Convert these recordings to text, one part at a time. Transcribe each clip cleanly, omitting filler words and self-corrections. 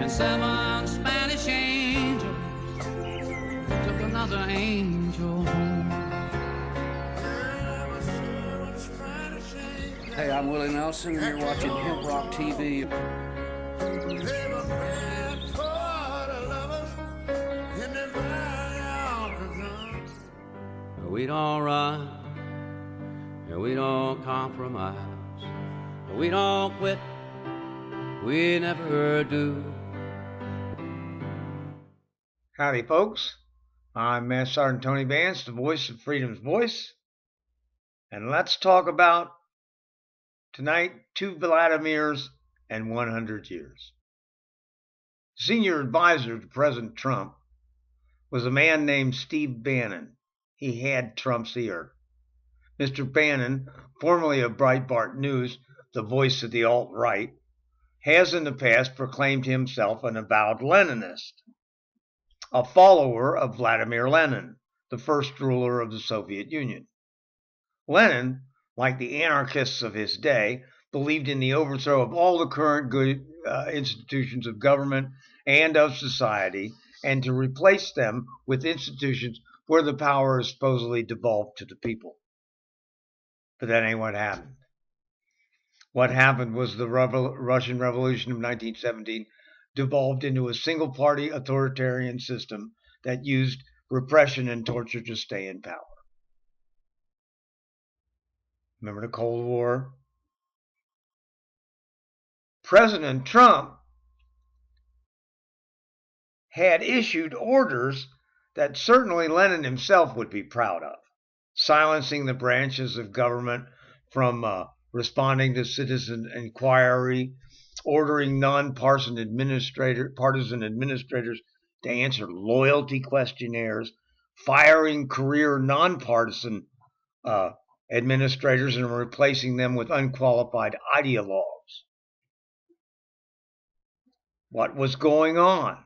and 7 Spanish angels took another angel home. Hey, I'm Willie Nelson, and you're watching HempRock TV. We don't run, and we don't compromise, we don't quit, we never do. Howdy, folks. I'm Master Sergeant Tony Vance, the voice of Freedom's Voice. And let's talk about tonight 2 Vladimirs and 100 years. Senior advisor to President Trump was a man named Steve Bannon. He had Trump's ear. Mr. Bannon, formerly of Breitbart News, the voice of the alt-right, has in the past proclaimed himself an avowed Leninist, a follower of Vladimir Lenin, the first ruler of the Soviet Union. Lenin, like the anarchists of his day, believed in the overthrow of all the current good institutions of government and of society, and to replace them with institutions where the power is supposedly devolved to the people. But that ain't what happened. What happened was the Russian Revolution of 1917 devolved into a single-party authoritarian system that used repression and torture to stay in power. Remember the Cold War? President Trump had issued orders that certainly Lenin himself would be proud of, silencing the branches of government from responding to citizen inquiry, ordering non-partisan administrators to answer loyalty questionnaires, firing career nonpartisan administrators and replacing them with unqualified ideologues. What was going on?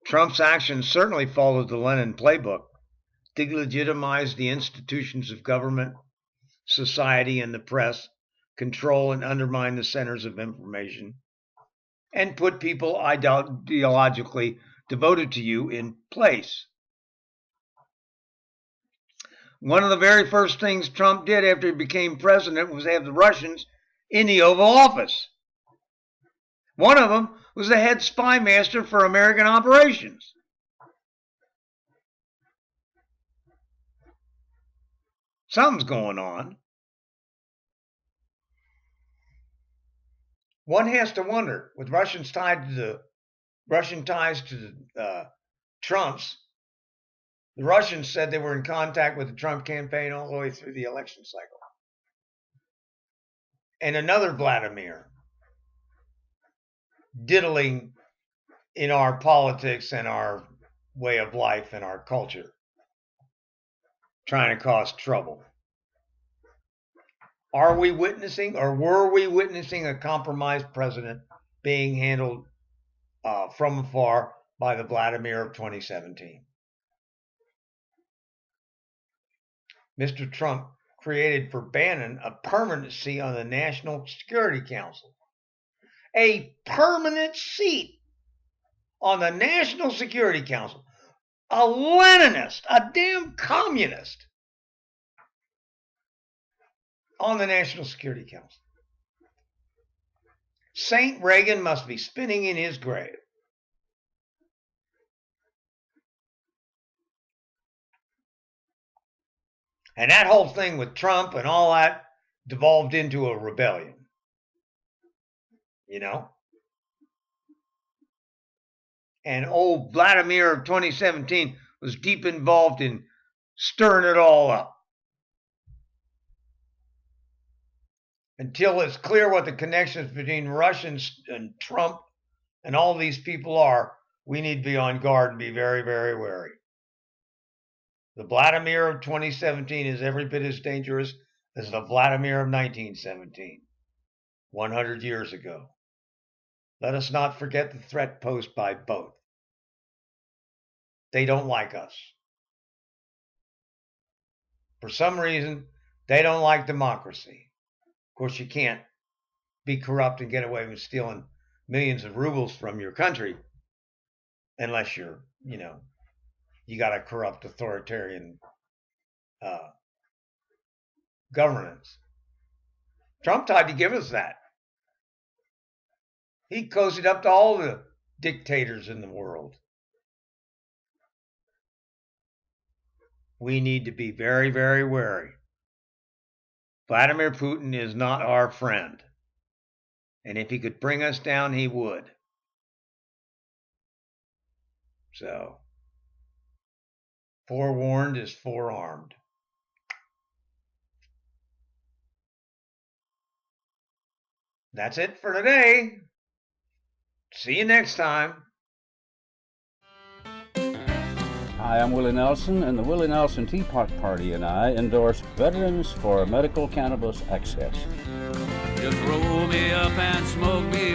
Trump's actions certainly followed the Lenin playbook, delegitimized the institutions of government, society, and the press, control and undermine the centers of information, and put people ideologically devoted to you in place. One of the very first things Trump did after he became president was have the Russians in the Oval Office. One of them was the head spy master for American operations. Something's going on. One has to wonder, with Russian ties to the Trumps, the Russians said they were in contact with the Trump campaign all the way through the election cycle. And another Vladimir, diddling in our politics and our way of life and our culture, trying to cause trouble. Are we witnessing, or were we witnessing, a compromised president being handled from afar by the Vladimir of 2017? Mr. Trump created for Bannon a permanency on the National Security Council. A permanent seat on the National Security Council. A Leninist, a damn communist on the National Security Council. Saint Reagan must be spinning in his grave. And that whole thing with Trump and all that devolved into a rebellion. You know? And old Vladimir of 2017 was deep involved in stirring it all up. Until it's clear what the connections between Russians and Trump and all these people are, we need to be on guard and be very, very wary. The Vladimir of 2017 is every bit as dangerous as the Vladimir of 1917, 100 years ago. Let us not forget the threat posed by both. They don't like us. For some reason, they don't like democracy. Of course, you can't be corrupt and get away with stealing millions of rubles from your country, unless you're, you got a corrupt authoritarian governance. Trump tried to give us that. He cozied up to all the dictators in the world. We need to be very, very wary. Vladimir Putin is not our friend. And if he could bring us down, he would. So, forewarned is forearmed. That's it for today. See you next time. Hi, I'm Willie Nelson, and the Willie Nelson Teapot Party and I endorse Veterans for Medical Cannabis Access. Just roll me up and smoke me